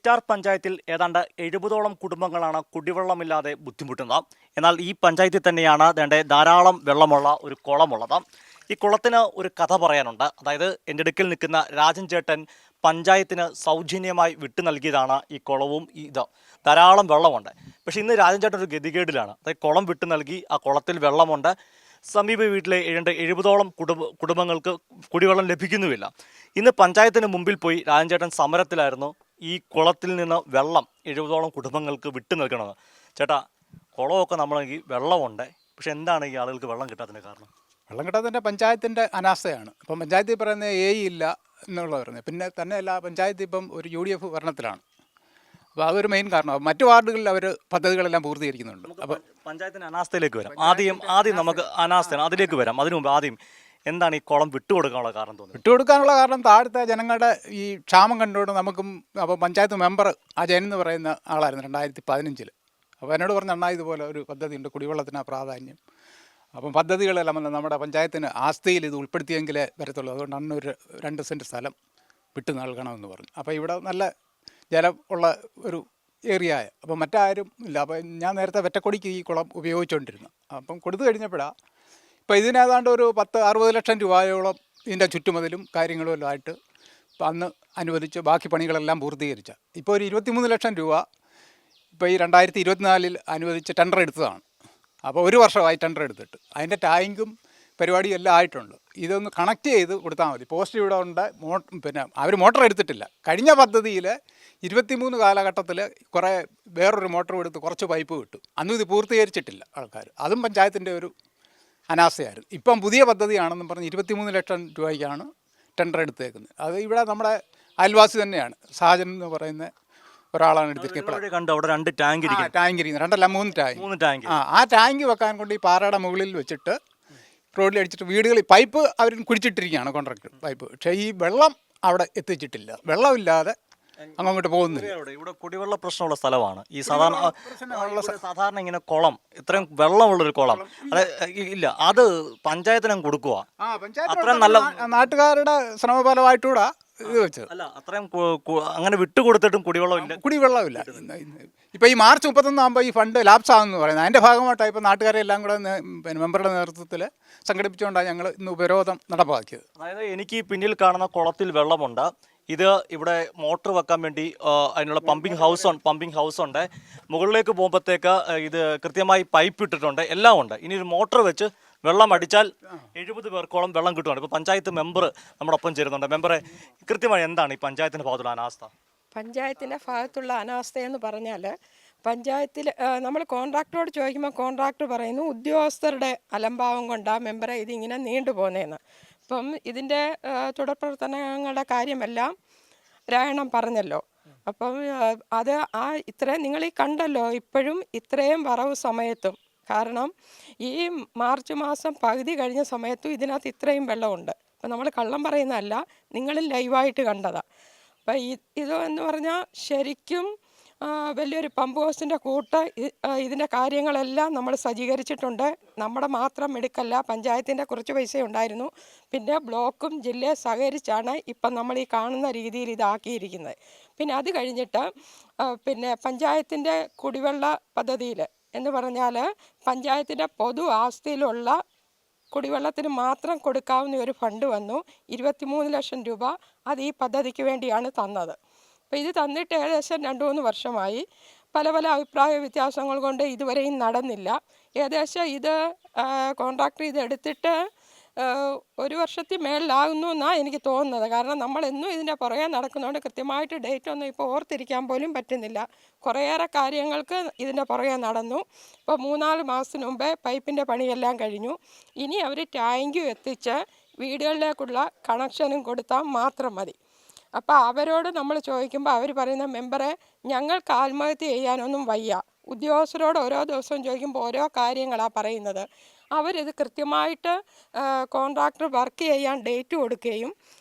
ചിറ്റാർ പഞ്ചായത്തിൽ ഏതാണ്ട് 70ഓളം കുടുംബങ്ങളാണ് കുടിവെള്ളമില്ലാതെ ബുദ്ധിമുട്ടുന്നത്. എന്നാൽ ഈ പഞ്ചായത്തിൽ തന്നെയാണ് ധാരാളം വെള്ളമുള്ള ഒരു കുളമുള്ളത്. ഈ കുളത്തിന് ഒരു കഥ പറയാനുണ്ട്. അതായത് എൻ്റെ അടുക്കൽ നിൽക്കുന്ന രാജൻ ചേട്ടൻ പഞ്ചായത്തിന് സൗജന്യമായി വിട്ടു നൽകിയതാണ് ഈ കുളവും ഇത്. ധാരാളം വെള്ളമുണ്ട്. പക്ഷേ ഇന്ന് രാജൻ ചേട്ടൻ ഒരു ഗതികേടിലാണ്. അതായത് കുളം വിട്ടു നൽകി, ആ കുളത്തിൽ വെള്ളമുണ്ട്. സമീപ വീട്ടിലെ 70ഓളം കുടുംബങ്ങൾക്ക് കുടിവെള്ളം ലഭിക്കുന്നുമില്ല. ഇന്ന് പഞ്ചായത്തിന് മുമ്പിൽ പോയി രാജൻ ചേട്ടൻ സമരത്തിലായിരുന്നു. ഈ കുളത്തിൽ നിന്ന് വെള്ളം 70ഓളം കുടുംബങ്ങൾക്ക് വിട്ടു നൽകണമെന്ന്. ചേട്ടാ, കുളമൊക്കെ നമ്മളെങ്കിൽ വെള്ളമുണ്ട്, പക്ഷെ എന്താണ് ഈ ആളുകൾക്ക് വെള്ളം കിട്ടാത്തതിന് കാരണം? വെള്ളം കിട്ടാത്തതിൻ്റെ പഞ്ചായത്തിൻ്റെ അനാസ്ഥയാണ്. ഇപ്പം പഞ്ചായത്തിൽ പറയുന്നത് ഇല്ല എന്നുള്ള പറയുന്നത്. പിന്നെ തന്നെയല്ല, പഞ്ചായത്ത് ഇപ്പം ഒരു UDF ഭരണത്തിലാണ്. അപ്പോൾ അതൊരു മെയിൻ കാരണം. മറ്റു വാർഡുകളിൽ അവർ പദ്ധതികളെല്ലാം പൂർത്തീകരിക്കുന്നുണ്ട്. അപ്പോൾ പഞ്ചായത്തിൻ്റെ അനാസ്ഥയിലേക്ക് വരാം. ആദ്യം നമുക്ക് അനാസ്ഥയാണ്, അതിലേക്ക് വരാം. അതിനു മുമ്പ് ആദ്യം എന്താണ് ഈ കുളം വിട്ടുകൊടുക്കാനുള്ള കാരണം തോന്നുന്നത്? വിട്ടുകൊടുക്കാനുള്ള കാരണം താഴത്തെ ജനങ്ങളുടെ ഈ ക്ഷാമം കണ്ടുകൊണ്ട് നമുക്കും. അപ്പോൾ പഞ്ചായത്ത് മെമ്പർ ആ ജയൻ എന്ന് പറയുന്ന ആളായിരുന്നു 2015. അപ്പോൾ എന്നോട് പറഞ്ഞ അണ്ണാ ഇതുപോലെ ഒരു പദ്ധതിയുണ്ട്, കുടിവെള്ളത്തിന് പ്രാധാന്യം. അപ്പം പദ്ധതികളെല്ലാം നമ്മുടെ പഞ്ചായത്തിന് ആസ്തിയിൽ ഇത് ഉൾപ്പെടുത്തിയെങ്കിലേ വരത്തുള്ളൂ. അതുകൊണ്ട് അന്നൊരു 2 സെൻറ്റ് സ്ഥലം വിട്ടു നൽകണമെന്ന് പറഞ്ഞു. അപ്പോൾ ഇവിടെ നല്ല ജലം ഉള്ള ഒരു ഏരിയയായ, അപ്പോൾ മറ്റാരും ഇല്ല. അപ്പോൾ ഞാൻ നേരത്തെ വെറ്റക്കൊടിക്ക് ഈ കുളം ഉപയോഗിച്ചുകൊണ്ടിരുന്നു. അപ്പം കൊടുത്തു കഴിഞ്ഞപ്പോഴാണ് ഇപ്പോൾ ഇതിനേതാണ്ട് ഒരു 60 ലക്ഷം രൂപയോളം ഇതിൻ്റെ ചുറ്റുമതിലും കാര്യങ്ങളും എല്ലാം ആയിട്ട് അന്ന് അനുവദിച്ച് ബാക്കി പണികളെല്ലാം പൂർത്തീകരിച്ച. ഇപ്പോൾ ഒരു 23 ലക്ഷം രൂപ ഇപ്പോൾ ഈ 2024 അനുവദിച്ച് ടെൻഡർ എടുത്തതാണ്. അപ്പോൾ 1 വർഷമായി ടെൻഡർ എടുത്തിട്ട് അതിൻ്റെ ടാങ്കും പരിപാടിയും എല്ലാം ആയിട്ടുണ്ട്. ഇതൊന്ന് കണക്ട് ചെയ്ത് കൊടുത്താൽ മതി. പോസ്റ്റ് ഇവിടെ ഉണ്ട്. പിന്നെ അവർ മോട്ടർ എടുത്തിട്ടില്ല. കഴിഞ്ഞ പദ്ധതിയിൽ 23 കാലഘട്ടത്തിൽ കുറേ വേറൊരു മോട്ടർ എടുത്ത് കുറച്ച് പൈപ്പ് കിട്ടും. അന്നും ഇത് പൂർത്തീകരിച്ചിട്ടില്ല ആൾക്കാർ. അതും പഞ്ചായത്തിൻ്റെ ഒരു അനാസ്ഥയായിരുന്നു. ഇപ്പം പുതിയ പദ്ധതിയാണെന്നും പറഞ്ഞ് 23 ലക്ഷം രൂപയ്ക്കാണ് ടെൻഡർ എടുത്തേക്കുന്നത്. അത് ഇവിടെ നമ്മുടെ അയൽവാസി തന്നെയാണ്, സാജൻ എന്ന് പറയുന്ന ഒരാളാണ് എടുത്തിരിക്കുന്നത്. കണ്ടു അവിടെ 2 ടാങ്ക് ഇരിക്കുന്നത്. 2 അല്ല 3 ടാങ്ക്. ആ ടാങ്ക് വെക്കാൻ കൊണ്ട് ഈ പാറയുടെ മുകളിൽ വെച്ചിട്ട് റോഡിൽ അടിച്ചിട്ട് വീടുകളിൽ പൈപ്പ് അവർ കുടിച്ചിട്ടിരിക്കുകയാണ് കോൺട്രാക്ടർ പൈപ്പ്. പക്ഷേ ഈ വെള്ളം അവിടെ എത്തിച്ചിട്ടില്ല. വെള്ളമില്ലാതെ അങ്ങോട്ട് പോകുന്നില്ല. ഇവിടെ കുടിവെള്ള പ്രശ്നമുള്ള സ്ഥലമാണ് ഈ സാധാരണ ഇങ്ങനെ കുളം, ഇത്രയും വെള്ളമുള്ളൊരു കുളം ഇല്ല. അത് പഞ്ചായത്തിനും കൊടുക്കുക. അത്രയും നല്ല നാട്ടുകാരുടെ ശ്രമഫലമായിട്ടൂടെ ഇത് വെച്ചത് അല്ല. അത്രയും അങ്ങനെ വിട്ടുകൊടുത്തിട്ടും കുടിവെള്ളമില്ല. ഇപ്പോൾ ഈ മാർച്ച് 31 ആകുമ്പോൾ ഈ ഫണ്ട് ലാപ്സ് ആകുമെന്ന് പറയുന്നത്. അതിൻ്റെ ഭാഗമായിട്ടാണ് ഇപ്പോൾ നാട്ടുകാരെ എല്ലാം കൂടെ പിന്നെ മെമ്പറുടെ നേതൃത്വത്തിൽ സംഘടിപ്പിച്ചുകൊണ്ടാണ് ഞങ്ങൾ ഇന്ന് ഉപരോധം നടപ്പാക്കിയത്. അതായത് എനിക്ക് പിന്നിൽ കാണുന്ന കുളത്തിൽ വെള്ളമുണ്ട്. ഇത് ഇവിടെ മോട്ടർ വെക്കാൻ വേണ്ടി അതിനുള്ള പമ്പിംഗ് ഹൗസ് ഉണ്ട്. മുകളിലേക്ക് പോകുമ്പോഴത്തേക്ക് ഇത് കൃത്യമായി പൈപ്പ് ഇട്ടിട്ടുണ്ട്, എല്ലാം ഉണ്ട്. ഇനി ഒരു മോട്ടർ വെച്ച് വെള്ളം അടിച്ചാൽ 70 പേർക്കോളം വെള്ളം കിട്ടുവാണ്. ഇപ്പോൾ പഞ്ചായത്ത് മെമ്പർ നമ്മുടെ ഒപ്പം ചേരുന്നുണ്ട്. മെമ്പറെ, കൃത്യമായി എന്താണ് ഈ പഞ്ചായത്തിൻ്റെ ഭാഗത്തുള്ള അനാസ്ഥ? പഞ്ചായത്തിൻ്റെ ഭാഗത്തുള്ള അനാസ്ഥയെന്ന് പറഞ്ഞാൽ, പഞ്ചായത്തിൽ നമ്മൾ കോൺട്രാക്ടറോട് ചോദിക്കുമ്പോൾ കോൺട്രാക്ടർ പറയുന്നു ഉദ്യോഗസ്ഥരുടെ അലംഭാവം കൊണ്ടാണ് മെമ്പറെ ഇതിങ്ങനെ നീണ്ടുപോകുന്നതെന്ന്. അപ്പം ഇതിൻ്റെ തുടർ പ്രവർത്തനങ്ങളുടെ കാര്യമെല്ലാം രായണം പറഞ്ഞല്ലോ. അപ്പം അത് ഇത്രയും നിങ്ങൾ ഈ കണ്ടല്ലോ, ഇപ്പോഴും ഇത്രയും വറവ് സമയത്തും, കാരണം ഈ മാർച്ച് മാസം പകുതി കഴിഞ്ഞ സമയത്തും ഇതിനകത്ത് ഇത്രയും വെള്ളമുണ്ട്. അപ്പം നമ്മൾ കള്ളം പറയുന്നതല്ല, നിങ്ങളും ലൈവായിട്ട് കണ്ടതാണ്. അപ്പം ഇത് എന്ന് പറഞ്ഞാൽ ശരിക്കും വലിയൊരു പമ്പ് ഹൗസിൻ്റെ കൂട്ട് ഇതിൻ്റെ കാര്യങ്ങളെല്ലാം നമ്മൾ സജ്ജീകരിച്ചിട്ടുണ്ട്. നമ്മുടെ മാത്രം എടുക്കല്ല, പഞ്ചായത്തിൻ്റെ കുറച്ച് പൈസ ഉണ്ടായിരുന്നു. പിന്നെ ബ്ലോക്കും ജില്ലയും സഹകരിച്ചാണ് ഇപ്പം നമ്മൾ ഈ കാണുന്ന രീതിയിൽ ഇതാക്കിയിരിക്കുന്നത്. പിന്നെ അത് കഴിഞ്ഞിട്ട് പിന്നെ പഞ്ചായത്തിൻ്റെ കുടിവെള്ള പദ്ധതിയിൽ എന്ന് പറഞ്ഞാൽ പഞ്ചായത്തിൻ്റെ പൊതു ആസ്തിയിലുള്ള കുടിവെള്ളത്തിന് മാത്രം കൊടുക്കാവുന്ന ഒരു ഫണ്ട് വന്നു. 23 ലക്ഷം രൂപ അത് ഈ പദ്ധതിക്ക് വേണ്ടിയാണ് തന്നത്. അപ്പോൾ ഇത് തന്നിട്ട് ഏകദേശം 2-3 വർഷമായി. പല അഭിപ്രായ വ്യത്യാസങ്ങൾ കൊണ്ട് ഇതുവരെയും നടന്നില്ല. ഏകദേശം ഇത് കോൺട്രാക്ടർ ഇത് എടുത്തിട്ട് 1 വർഷത്തിൽ മേളിലാകുന്നു എന്നാണ് എനിക്ക് തോന്നുന്നത്. കാരണം നമ്മളെന്നും ഇതിൻ്റെ പുറകെ നടക്കുന്നതുകൊണ്ട് കൃത്യമായിട്ട് ഡേറ്റ് ഒന്നും ഇപ്പോൾ ഓർത്തിരിക്കാൻ പോലും പറ്റുന്നില്ല. കുറേയേറെ കാര്യങ്ങൾക്ക് ഇതിൻ്റെ പുറകെ നടന്നു. ഇപ്പോൾ 3-4 മാസത്തിന് മുമ്പേ പൈപ്പിൻ്റെ പണിയെല്ലാം കഴിഞ്ഞു. ഇനി അവർ ടാങ്കും എത്തിച്ച് വീടുകളിലേക്കുള്ള കണക്ഷനും കൊടുത്താൽ മാത്രം മതി. അപ്പോൾ അവരോട് നമ്മൾ ചോദിക്കുമ്പോൾ അവർ പറയുന്ന മെമ്പറെ, ഞങ്ങൾക്ക് ആത്മഹത്യ ചെയ്യാനൊന്നും വയ്യ. ഉദ്യോഗസ്ഥരോട് ഓരോ ദിവസവും ചോദിക്കുമ്പോൾ ഓരോ കാര്യങ്ങളാണ് പറയുന്നത്. അവരിത് കൃത്യമായിട്ട് കോൺട്രാക്ടർ വർക്ക് ചെയ്യാൻ ഡേറ്റ് കൊടുക്കുകയും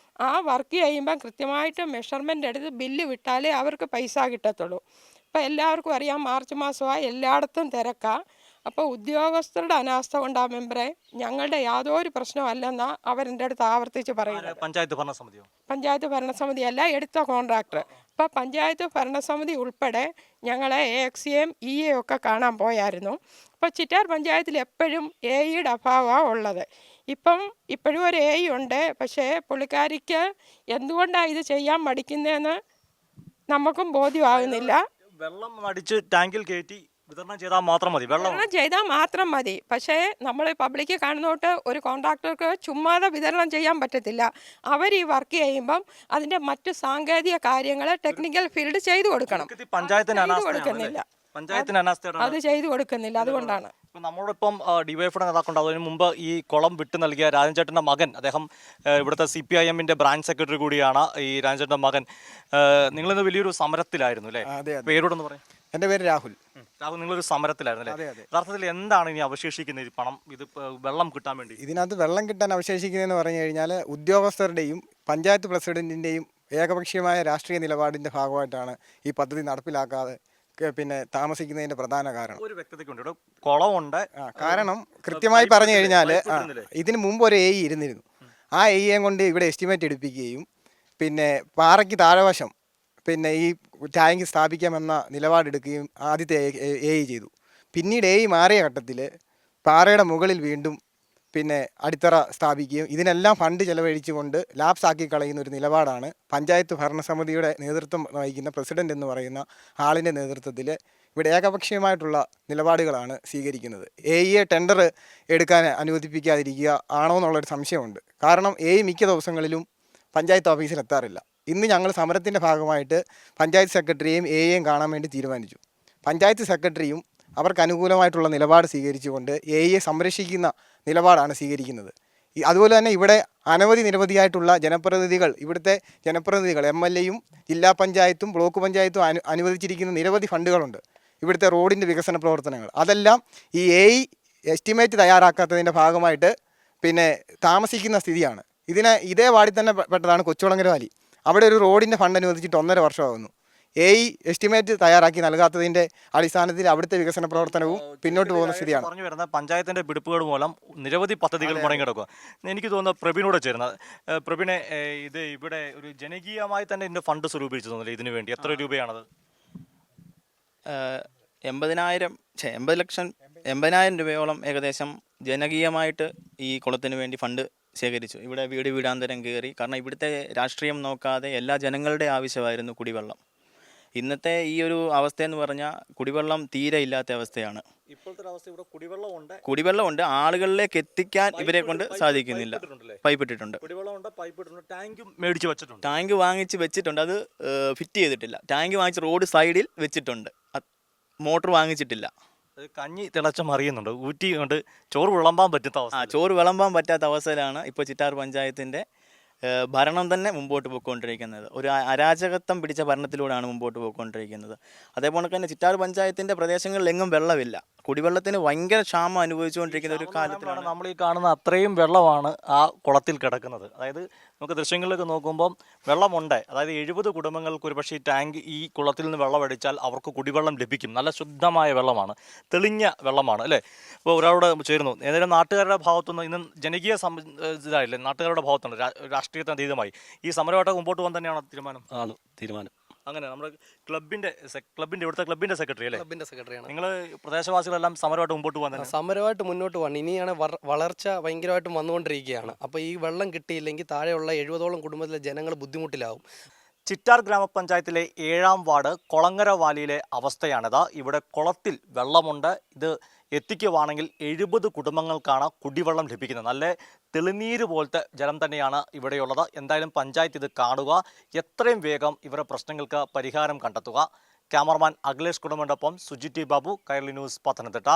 ആ വർക്ക് ചെയ്യുമ്പം കൃത്യമായിട്ട് മെഷർമെൻ്റ് എടുത്ത് ബില്ല് വിട്ടാലേ അവർക്ക് പൈസ കിട്ടത്തുള്ളൂ. ഇപ്പോൾ എല്ലാവർക്കും അറിയാം, മാർച്ച് മാസമായി എല്ലായിടത്തും തിരക്കാണ്. അപ്പോൾ ഉദ്യോഗസ്ഥരുടെ അനാസ്ഥ കൊണ്ട് ആ മെമ്പറെ ഞങ്ങളുടെ യാതൊരു പ്രശ്നമല്ലെന്നാണ് അവരെൻ്റെ അടുത്ത് ആവർത്തിച്ച് പറയുന്നത്. പഞ്ചായത്ത് ഭരണസമിതിയോ? പഞ്ചായത്ത് ഭരണസമിതിയല്ല, എടുത്ത കോൺട്രാക്ടർ. ഇപ്പോൾ പഞ്ചായത്ത് ഭരണസമിതി ഉൾപ്പെടെ ഞങ്ങളെ AXM EA ഒക്കെ കാണാൻ പോയായിരുന്നു. അപ്പോൾ ചിറ്റാർ പഞ്ചായത്തിൽ എപ്പോഴും AEയുടെ അഭാവമാണ് ഉള്ളത്. ഇപ്പോഴും ഒരു AE ഉണ്ട്. പക്ഷേ പുള്ളിക്കാരിക്ക് എന്തുകൊണ്ടാണ് ഇത് ചെയ്യാൻ മടിക്കുന്നതെന്ന് നമുക്കും ബോധ്യമാകുന്നില്ല. വെള്ളം അടിച്ച് ടാങ്കിൽ കയറ്റി വിതരണം ചെയ്താൽ മാത്രം മതി. വിതരണം ചെയ്താൽ മാത്രം മതി. പക്ഷേ നമ്മൾ പബ്ലിക്ക് കാണുന്നോട്ട് ഒരു കോൺട്രാക്ടർക്ക് ചുമ്മാതെ വിതരണം ചെയ്യാൻ പറ്റത്തില്ല. അവർ ഈ വർക്ക് ചെയ്യുമ്പം അതിൻ്റെ മറ്റു സാങ്കേതിക കാര്യങ്ങൾ ടെക്നിക്കൽ ഫീൽഡ് ചെയ്തു കൊടുക്കണം. കൊടുക്കുന്നില്ല, അത് ചെയ്തു കൊടുക്കുന്നില്ല. അതുകൊണ്ടാണ് നമ്മളോടൊപ്പം ഡിവൈഎഫ്ഐയുടെ നേതാക്കളുണ്ട്. അതിന് മുമ്പ് ഈ കുളം വിട്ടു നൽകിയ രാജൻചേട്ടൻ്റെ മകൻ, അദ്ദേഹം ഇവിടുത്തെ CPIMന്റെ ബ്രാഞ്ച് സെക്രട്ടറി കൂടിയാണ് ഈ രാജൻചേട്ടൻ്റെ മകൻ. നിങ്ങളിന്ന് വലിയൊരു സമരത്തിലായിരുന്നു അല്ലേ? പേരോടൊന്ന് പറയും. എൻ്റെ പേര് രാഹുൽ. രാഹുൽ, നിങ്ങളൊരു സമരത്തിലായിരുന്നു അല്ലേ? യഥാർത്ഥത്തിൽ എന്താണ് ഇനി അവശേഷിക്കുന്നത്? ഈ പണം, ഇത് വെള്ളം കിട്ടാൻ വേണ്ടി ഇതിനകത്ത് വെള്ളം കിട്ടാൻ അവശേഷിക്കുന്നതെന്ന് പറഞ്ഞു കഴിഞ്ഞാൽ ഉദ്യോഗസ്ഥരുടെയും പഞ്ചായത്ത് പ്രസിഡന്റിൻ്റെയും ഏകപക്ഷീയമായ രാഷ്ട്രീയ നിലപാടിൻ്റെ ഭാഗമായിട്ടാണ് ഈ പദ്ധതി നടപ്പിലാക്കാതെ പിന്നെ താമസിക്കുന്നതിൻ്റെ പ്രധാന കാരണം. ഒരു വ്യക്തതയ്ക്കുണ്ട്, കുളമുണ്ട്. കാരണം കൃത്യമായി പറഞ്ഞു കഴിഞ്ഞാൽ ഇതിന് മുമ്പ് ഒരു AE ഇരുന്നിരുന്നു. ആ AEയെ കൊണ്ട് ഇവിടെ എസ്റ്റിമേറ്റ് എടുപ്പിക്കുകയും പിന്നെ പാറയ്ക്ക് താഴെവശം പിന്നെ ഈ ടാങ്ക് സ്ഥാപിക്കാമെന്ന നിലപാടെടുക്കുകയും ആദ്യത്തെ AE ചെയ്തു. പിന്നീട് AE മാറിയ ഘട്ടത്തിൽ പാറയുടെ മുകളിൽ വീണ്ടും പിന്നെ അടിത്തറ സ്ഥാപിക്കുകയും ഇതിനെല്ലാം ഫണ്ട് ചെലവഴിച്ചുകൊണ്ട് ലാപ്സ് ആക്കി കളയുന്ന ഒരു നിലപാടാണ് പഞ്ചായത്ത് ഭരണസമിതിയുടെ നേതൃത്വം വഹിക്കുന്ന പ്രസിഡന്റ് എന്ന് പറയുന്ന ആളിൻ്റെ നേതൃത്വത്തിൽ ഇവിടെ ഏകപക്ഷീയമായിട്ടുള്ള നിലപാടുകളാണ് സ്വീകരിക്കുന്നത്. AEയെ ടെൻഡർ എടുക്കാൻ അനുവദിപ്പിക്കാതിരിക്കുക ആണോ എന്നുള്ളൊരു സംശയമുണ്ട്. കാരണം AE മിക്ക ദിവസങ്ങളിലും പഞ്ചായത്ത് ഓഫീസിൽ എത്താറില്ല. ഇന്ന് ഞങ്ങൾ സമരത്തിൻ്റെ ഭാഗമായിട്ട് പഞ്ചായത്ത് സെക്രട്ടറിയെയും AEയെയും കാണാൻ വേണ്ടി തീരുമാനിച്ചു. പഞ്ചായത്ത് സെക്രട്ടറിയും അവർക്ക് അനുകൂലമായിട്ടുള്ള നിലപാട് സ്വീകരിച്ചുകൊണ്ട് AEയെ സംരക്ഷിക്കുന്ന നിലപാടാണ് സ്വീകരിക്കുന്നത്. അതുപോലെ തന്നെ ഇവിടെ നിരവധിയായിട്ടുള്ള ജനപ്രതിനിധികൾ, ഇവിടുത്തെ ജനപ്രതിനിധികൾ MLAയും ജില്ലാ പഞ്ചായത്തും ബ്ലോക്ക് പഞ്ചായത്തും അനുവദിച്ചിരിക്കുന്ന നിരവധി ഫണ്ടുകളുണ്ട് ഇവിടുത്തെ റോഡിൻ്റെ വികസന പ്രവർത്തനങ്ങൾ. അതെല്ലാം ഈ AE എസ്റ്റിമേറ്റ് തയ്യാറാക്കാത്തതിൻ്റെ ഭാഗമായിട്ട് പിന്നെ താമസിക്കുന്ന സ്ഥിതിയാണ്. ഇതേ വാർഡിൽ തന്നെ പെട്ടതാണ് കൊച്ചുകുളങ്ങര വാലി. അവിടെ ഒരു റോഡിൻ്റെ ഫണ്ട് അനുവദിച്ചിട്ട് 1.5 വർഷമാകുന്നു. AE എസ്റ്റിമേറ്റ് തയ്യാറാക്കി നൽകാത്തതിൻ്റെ അടിസ്ഥാനത്തിൽ അവിടുത്തെ വികസന പ്രവർത്തനവും പിന്നോട്ട് പോകുന്ന സ്ഥിതിയാണ്. പറഞ്ഞു വരുന്ന പഞ്ചായത്തിന്റെ പിടിപ്പുകൾ മൂലം നിരവധി പദ്ധതികൾ മുടങ്ങിക്കിടക്കുക. എനിക്ക് തോന്നുന്നു പ്രബീനോട് ചേരുന്നത്. പ്രബീനെ, ഇത് ഇവിടെ ഒരു ജനകീയമായി തന്നെ ഇതിന്റെ ഫണ്ട് സ്വരൂപിച്ചു തോന്നില്ല ഇതിനു വേണ്ടി? എത്ര രൂപയാണത്? 80,00,000 രൂപയോളം ഏകദേശം ജനകീയമായിട്ട് ഈ കുളത്തിന് വേണ്ടി ഫണ്ട് ശേഖരിച്ചു. ഇവിടെ വീട് വീടാന്തരം കയറി. കാരണം ഇവിടുത്തെ രാഷ്ട്രീയം നോക്കാതെ എല്ലാ ജനങ്ങളുടെ ആവശ്യമായിരുന്നു കുടിവെള്ളം. ഇന്നത്തെ ഈ ഒരു അവസ്ഥയെന്ന് പറഞ്ഞാൽ കുടിവെള്ളം തീരെ ഇല്ലാത്ത അവസ്ഥയാണ്. ഇപ്പോഴത്തെ അവസ്ഥ ഇവിടെ കുടിവെള്ളമുണ്ട്, ആളുകളിലേക്ക് എത്തിക്കാൻ ഇവരെ കൊണ്ട് സാധിക്കുന്നില്ല. പൈപ്പ് ഇട്ടിട്ടുണ്ട്, ടാങ്ക് വാങ്ങിച്ച് വെച്ചിട്ടുണ്ട്, അത് ഫിറ്റ് ചെയ്തിട്ടില്ല. ടാങ്ക് വാങ്ങിച്ച് റോഡ് സൈഡിൽ വെച്ചിട്ടുണ്ട്, മോട്ടർ വാങ്ങിച്ചിട്ടില്ല. കഞ്ഞി തിളച്ച മറിയുന്നുണ്ട്, ഊറ്റി കൊണ്ട് ചോറ് വിളമ്പാൻ പറ്റാത്ത അവസ്ഥ. ചോറ് വിളമ്പാൻ പറ്റാത്ത അവസ്ഥയിലാണ് ഇപ്പോൾ ചിറ്റാർ പഞ്ചായത്തിൻ്റെ ഭരണം തന്നെ മുമ്പോട്ട് പോയിക്കൊണ്ടിരിക്കുന്നത്. ഒരു അരാജകത്വം പിടിച്ച ഭരണത്തിലൂടെയാണ് മുമ്പോട്ട് പോയിക്കൊണ്ടിരിക്കുന്നത്. അതേപോലെ തന്നെ ചിറ്റാർ പഞ്ചായത്തിൻ്റെ പ്രദേശങ്ങളിലെങ്ങും വെള്ളമില്ല. കുടിവെള്ളത്തിന് ഭയങ്കര ക്ഷാമം അനുഭവിച്ചുകൊണ്ടിരിക്കുന്ന ഒരു കാലത്തിലാണ് നമ്മൾ ഈ കാണുന്ന അത്രയും വെള്ളമാണ് ആ കുളത്തിൽ കിടക്കുന്നത്. അതായത് നമുക്ക് ദൃശ്യങ്ങളിലൊക്കെ നോക്കുമ്പം വെള്ളമുണ്ട്. അതായത് 70 കുടുംബങ്ങൾക്ക് ഒരുപക്ഷെ ഈ ടാങ്ക്, ഈ കുളത്തിൽ നിന്ന് വെള്ളം അടിച്ചാൽ അവർക്ക് കുടിവെള്ളം ലഭിക്കും. നല്ല ശുദ്ധമായ വെള്ളമാണ്, തെളിഞ്ഞ വെള്ളമാണ് അല്ലേ? അപ്പോൾ ഒരാളോട് ചേരുന്നു. ഏതായാലും നാട്ടുകാരുടെ ഭാഗത്തുനിന്ന് ഇന്ന് ജനകീയ ഇതായില്ലേ, നാട്ടുകാരുടെ ഭാഗത്തുണ്ട് രാഷ്ട്രീയത്തിന് അതീതമായി ഈ സമരമായിട്ട് മുമ്പോട്ട് പോകാൻ തന്നെയാണ് തീരുമാനം. അങ്ങനെ നമ്മുടെ ക്ലബിന്റെ ഇവിടുത്തെ ക്ലബിന്റെ സെക്രട്ടറി അല്ലേ? ക്ലബിന്റെ സെക്രട്ടറിയാണ്. നിങ്ങൾ പ്രദേശവാസികളെല്ലാം സമരമായിട്ട് മുമ്പോട്ട് പോകാൻ തന്നെ? സമരമായിട്ട് മുന്നോട്ട് പോകണം. ഇനിയാണ് വളർച്ച ഭയങ്കരമായിട്ടും വന്നുകൊണ്ടിരിക്കുകയാണ്. അപ്പോൾ ഈ വെള്ളം കിട്ടിയില്ലെങ്കിൽ താഴെയുള്ള 70ഓളം കുടുംബത്തിലെ ജനങ്ങൾ ബുദ്ധിമുട്ടിലാവും. ചിറ്റാർ ഗ്രാമപഞ്ചായത്തിലെ 7-ാം വാർഡ് കൊളങ്ങര വാലിയിലെ അവസ്ഥയാണിത്. ഇവിടെ കുളത്തിൽ വെള്ളമുണ്ട്. ഇത് എത്തിക്കുവാണെങ്കിൽ 70 കുടുംബങ്ങൾക്കാണ് കുടിവെള്ളം ലഭിക്കുന്നത്. നല്ല തെളിനീര് പോലത്തെ ജലം തന്നെയാണ് ഇവിടെയുള്ളത്. എന്തായാലും പഞ്ചായത്ത് ഇത് കാണുക, എത്രയും വേഗം ഇവരുടെ പ്രശ്നങ്ങൾക്ക് പരിഹാരം കണ്ടെത്തുക. ക്യാമറമാൻ അഖിലേഷ് കുടുംബത്തിനൊപ്പം സുജിറ്റി ബാബു, കൈരളി ന്യൂസ്, പത്തനംതിട്ട.